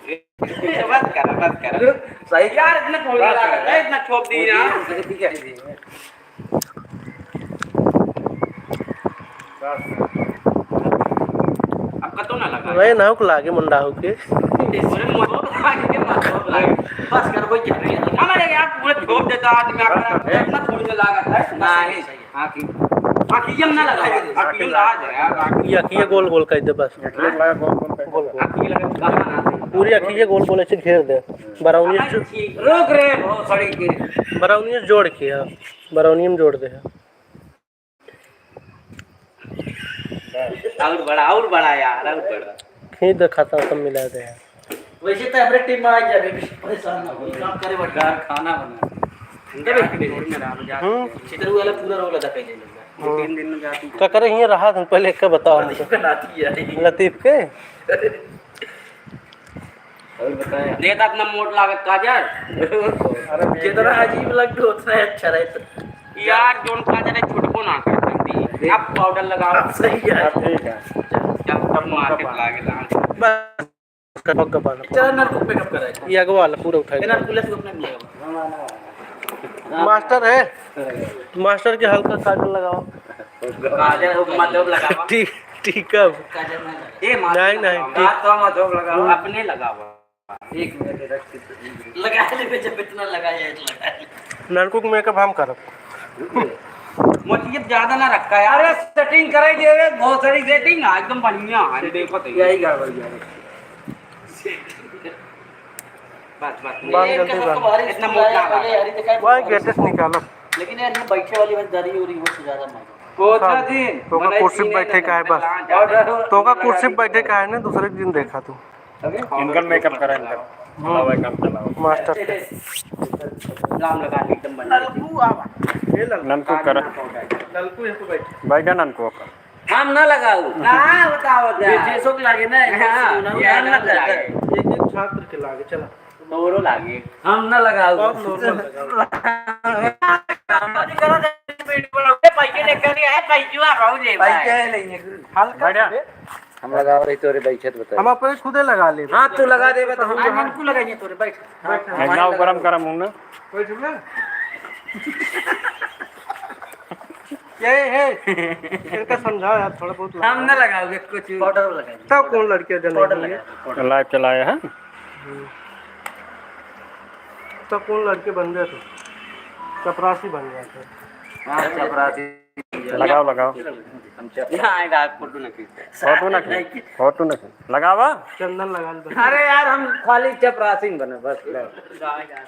बस कर सही यार, इतना थोड़ी लगा है, इतना छोप दी ना। ठीक है अब कतो ना लगा वही ना को लागे मुंडा हो के इसमें मत लागे बस कर कोई चल रही है हमारे यार पूरे छोप देता आदमी इतना थोड़ी से लागत है नहीं आखी आखी हम ना लगा आखी लाज है यार ये आखिए गोल गोल कर दे बस लगा गोल गोल आखी लगा कहां ना पूरी आखिए गोल गोल ऐसे घेर दे बराउनी रोक रे बहुत सड़ी की बराउनी जोड़ के बराउनी में जोड़ दे और बड़ा यार और बड़ा खींच दे खाता सब मिला दे वैसे तो हमारे टीम में आ जाए परेशान ना हो काम करे बड़ा खाना बना चित्र वाला पूरा रोल अदा कर लेगा 3 दिन में जाती क्या करे ये रहा तुम पहले क्या बताओ हमको लतीफ के और बताया देता अपना मोट लागत काजल जितना अजीब लगता उतना अच्छा रहता यार जोन काजल है छुटको ना कर सकती अब पाउडर लगाओ सही है ठीक है जब मार्केट लागेला बस कब कब वाला चल नलकूप पे कब कराए ये अगवा वाला पूरा उठा ना पुलिस को अपने मिलेगा मास्टर है मास्टर के हल्का काजल लगाओ काजल मतलब लगावा ठीक ठीक है काजल ए नहीं बात तो मत लगाओ अपने लगावा 1 मिनट रख लगा ले जब इतना लगाया लगा नलकुक मेकअप हम करब मोटियत ज्यादा ना रखा है अरे सेटिंग कराई दे रे बहुत सारी सेटिंग है एकदम बढ़िया है देखो तो यही गड़बड़ है बाल जल्दी बाल इतना मोटा वाला वही गेटेस निकालो लेकिन यार ये बैठे वाली बस दरी हो रही वो से ज्यादा मजा कोचा दिन तो का कुर्सी पे बैठे का है बस तो का कुर्सी पे बैठे का है ना दूसरे दिन देखा तू इनका मेकअप करा इनका हवा काम चलाओ मास्टर राम लगा के एकदम बना नलकू आवा ये ननको करा नलकू ये तो बैठ बैठा ननको का हम ना लगाओ ना बताओ जैसो के लागे ना ये ना लगाए एक छात्र के लागे चला नोरो लागे हम ना लगाओ बहुत नॉर्मल लगाओ पैसे लेकर है पैसा खाओ जे पैसे लेंगे हल्का हम लगा रहे तोरे बैठे बता हम अपने खुदे लगा ले हां तू लगा देबे तो हम हमको लगाएंगे तोरे बैठ ना गरम करा मुंह ना कोई ठीक है ये है इनका समझाओ यार थोड़ा बहुत हम ना लगाओगे कुछ पाउडर लगाएंगे तब कौन लड़के जनेंगे लाइव चलाए हैं तब कौन लड़के बन गए थे चपरासी बन गए थे हां चपरासी लगाओ लगाओ हम आएगा फोटो ना फोटो ना लगावा चंदन लगा ले अरे यार हम खाली चपरासी बने बस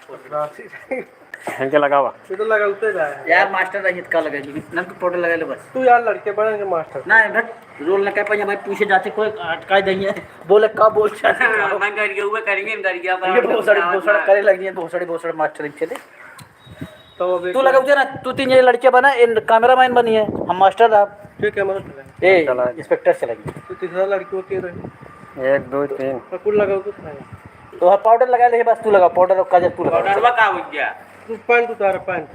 चपरासी इनके लगावा ये तो लगा उते जाए यार मास्टर रहित का लगाएगी नल को फोटो लगा ले बस तू यार लड़के बनेंगे मास्टर ना भट रोल न कर पाए भाई पीछे जाते कोई अटका देंगे बोले का बोल चाहे मैं कर गया हुए करेंगे डर गया पर बहुत सारे करे लगी है बहुत सारे मास्टर चले तो अब तू लगा उते ना तू 3 लड़के बना इन कैमरामैन बनी है हम मास्टर था ठीक है मतलब ए इंस्पेक्टर चलेगी तू तीसरा लड़की के रहे 1 2 3 तो कुल लगाओ तो हाँ पाउडर लगा ले बस तू लगा पाउडर और काजल तू लगा पाउडर का हो गया तू पैंट उतार पैंट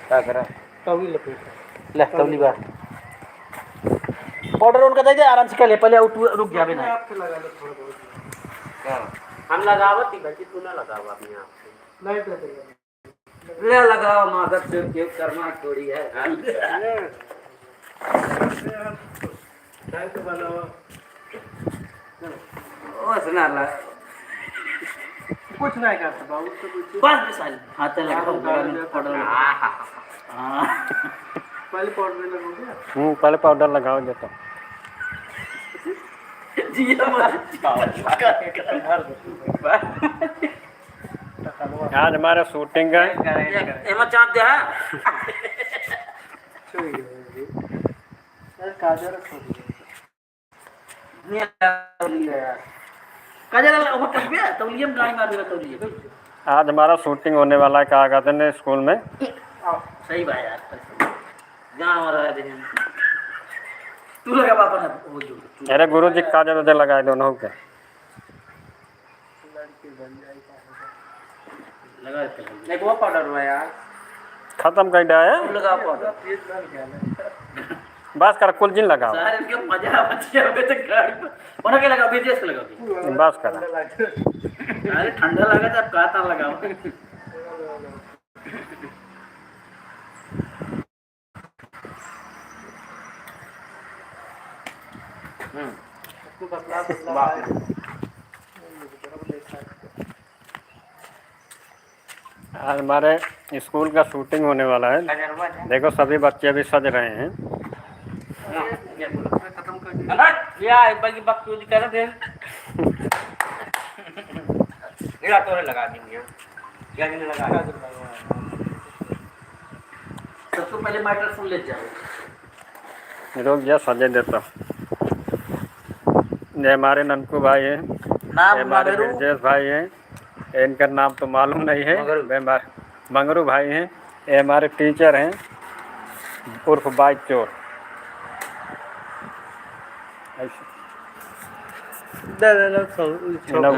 क्या करा तभी लपेट ले तबली बात पाउडर उनका दे दे आराम से कर ले पहले रुक जा बिना आपसे लगा लो थोड़ा बहुत हम लगावत ही गलती तू ना लगावा अपने आप से नहीं तो ले लगाओ मादर से क्यों करना थोड़ी है टाइम तो बनाओ ओ सुना ला कुछ नहीं करता बाबू तो कुछ बस मिसाल हाथ लगा पाउडर हां पहले पाउडर लगाओगे पहले पाउडर लगाओ देता जी आज हमारा शूटिंग है एमा चाप दे हां सर काजल छोड़ काजल वो कटबे तौलियम गाड़ी मार देगा तौलियम आज हमारा शूटिंग होने वाला है कहा कहते हैं स्कूल में सही बात यार जहां हो रहा है तू लगा पापा ना वो जो अरे गुरु जी काजल उधर लगाए दोनों के लगा नहीं वो पाउडर हुआ यार खत्म कर दिया है लगा पाउडर बस कर कुल जिन लगाओ सारे के मजा बच्चे अबे तक गाड़ी पर उन्हें क्या लगा विदेश लगा बस कर अरे ठंडा लगा जब काता लगाओ आज हमारे स्कूल का शूटिंग होने वाला है। देखो सभी बच्चे भी सज रहे हैं। या बाकी बकचोदी कर रहे थे मेरा तोरे लगा देंगे क्या नहीं लगा सबसे पहले मैटर सुन ले जाओ लोग यह सजे देता। ये हमारे ननकू भाई हैं, ये हमारे ब्रजेश भाई हैं, इनका नाम तो मालूम नहीं है। मंगरू भाई हैं, ये हमारे टीचर हैं उर्फ बाइक चोर।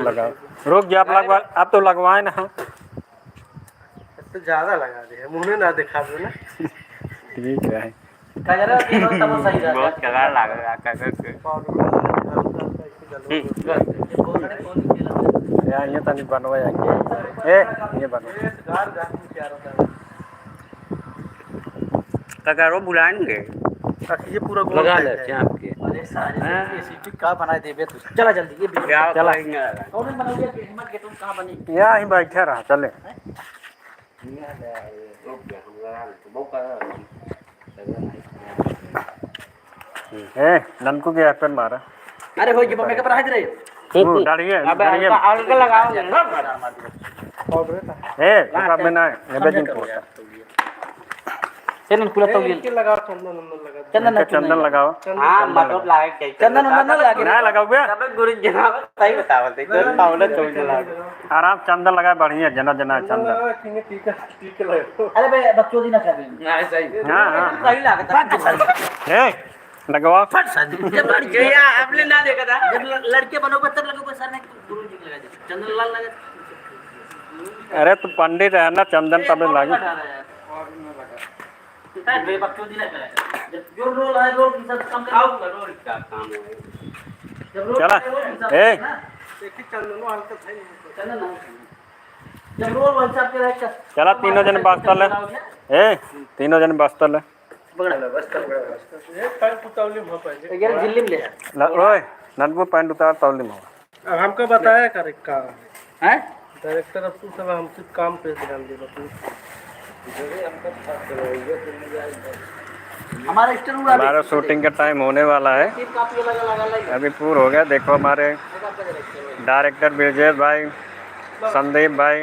लगाओ रुक गया आप लगवा आप तो लगवाए ना। तो ज़्यादा लगा दिया मुँह ना दिखा दो ना। ठीक है बहुत कगार लग रहा यार ये तो नहीं बनवाएंगे ये बनवा कगारो बुलाएंगे ये पूरा गोल लगा टाइप लेते है। हैं आपके अरे सारे सीटी का बनाए देबे तू चला जल्दी ये चला कौन बनाओगे हिम्मत के तुम कहां बनी यहाँ ही बैठे रहा चले। ननकू के एप्पल मारा अरे हो ये मेकअप रहा दे दाढ़ी है अबे अलग लगाओगे ना बिना जिन पोता चंदन खुला तो लगाओ चंदन लगाओ। हां मतलब लागे के चंदन ना लगे ना लगाओ बे सब गुरु जनाब सही बतावत है कोई पावले चोल चला आराम चंदन लगाए बढ़िया जना जना चंदन। अरे बे बच्चों दी ना कर ना सही हां हां सही लागत ए लगवाओ फट शादी जब लड़के या आपने ना देखा था जब लड़के बनोगे तब लगोगे सर ने गुरु जी लगा दे चंदन लाल लगा अरे तू पंडित है ना चंदन तब लागे बे बच्चों दी ना करे जब जो रोल है रोल की सब काम आओ रोल का काम है जब रोल चला ए देखी चंदन हल्का था चंदन ना जब रोल वन सब के रख चला तीनों जन बस्तर ले ए तीनों जन बस्तर ले बगड़ा बस्तर एक पैंट पुतौली हो पाए यार दिल्ली में ले ओए ननकू पैंट उतार तौली में अब हमको बताया करे का हैं डायरेक्टर अब तू सब हमसे काम पे ध्यान दे तू हमारा स्टोर उड़ा हमारा शूटिंग का टाइम होने वाला है काफी लगा अभी पूरा हो गया। देखो हमारे डायरेक्टर ब्रजेश भाई संदीप भाई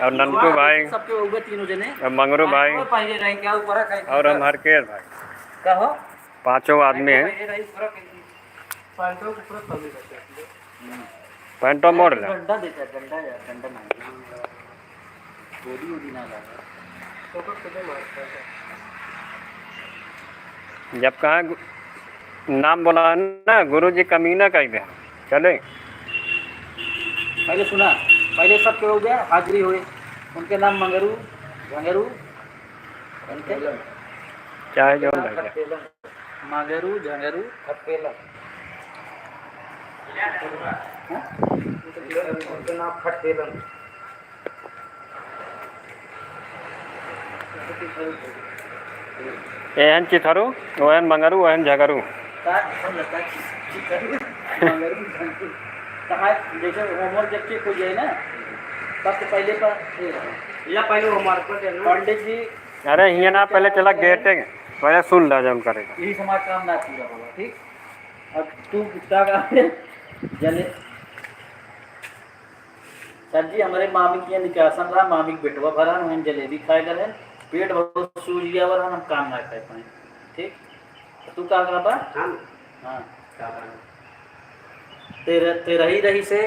और ननकू भाई सबके हो गए तीनों जने और मंगरू भाई पहले रही क्या ऊपर है और हम हरकेश भाई कहो पांचों आदमी हैं। पैंटों के पूरा तौली रहते हैं पैंटो मोड़ ले डंडा देता है डंडा यार डंडा ना गोली उड़ी ना लगा तो कितने मारता है जब कहा नाम बोला ना गुरु जी कमीना कह दे चले पहले सुना पहले सबके हो गया हाजिरी हुई उनके नाम मंगरू मंगरू उनके चाहे जो लगे मंगरू झंगरू खपेला उनके नाम खटेलन एहन चिथरू ओहन मंगरू ओहन झगरू जैसे होमवर्क जब चेक हो जाए ना सबसे पहले पर या पहले हमारे पर पंडित जी अरे हिया ना पहले चला गेट पहले सुन ला जम करेगा यही समाज काम ना पूरा होगा ठीक। अब तू कितना का जले सर जी हमारे मामी की निकासन रहा मामी के बेटवा भरा हम जलेबी खाए करे पेट बहुत सूज गया और हम काम ना कर पाए ठीक। तू क्या करा बा हाँ तेरा ही रही से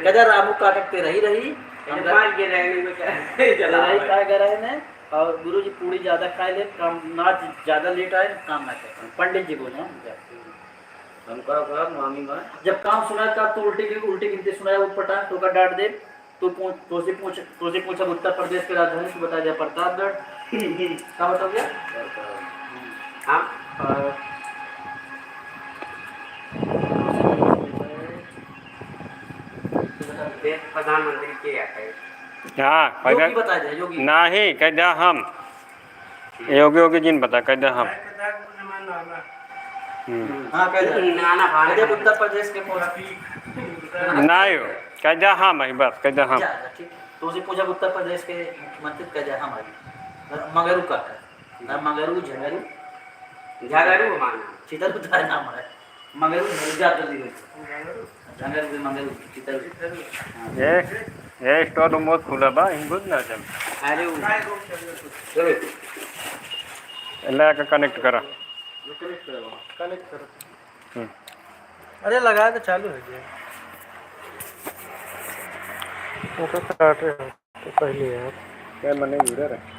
कदर रामू काटक तेरा ही रही मार के रहने में क्या तेरा ही खाए करे ने और गुरु जी पूरी ज्यादा खाए ले काम ना ज्यादा लेट आए काम ना कर पाए पंडित जी बोले हमका मामी मां जब काम सुना था तो उल्टी गिनती सुनाया उपटा तो का डांट दे तो से पूछा उत्तर प्रदेश के राजधानी को बता दिया प्रतापगढ़ क्या बताओ क्या हाँ देश प्रधानमंत्री के है हाँ योगी कैदा बता दे योगी नहीं कैदा हम योगी योगी जिन बता कैदा हम हाँ कह दे नाना खाना कह दे उत्तर प्रदेश के नहीं हो कैदा हम है बस कैदा हम ठीक तो उसे पूछा उत्तर प्रदेश के मुख्यमंत्री कह दे हमारी मगरू का है मगरू झगरू झागरू माना चितर उतार नाम है मगरू जा जल्दी हो झगरू मगरू चितर ये स्टोर रूम बहुत खुला बा इन बुझ ना जम अरे चलो ला के कनेक्ट करा अरे लगा तो चालू है जी वो तो काट रहे हो तो पहले यार क्या मने जुड़े रहे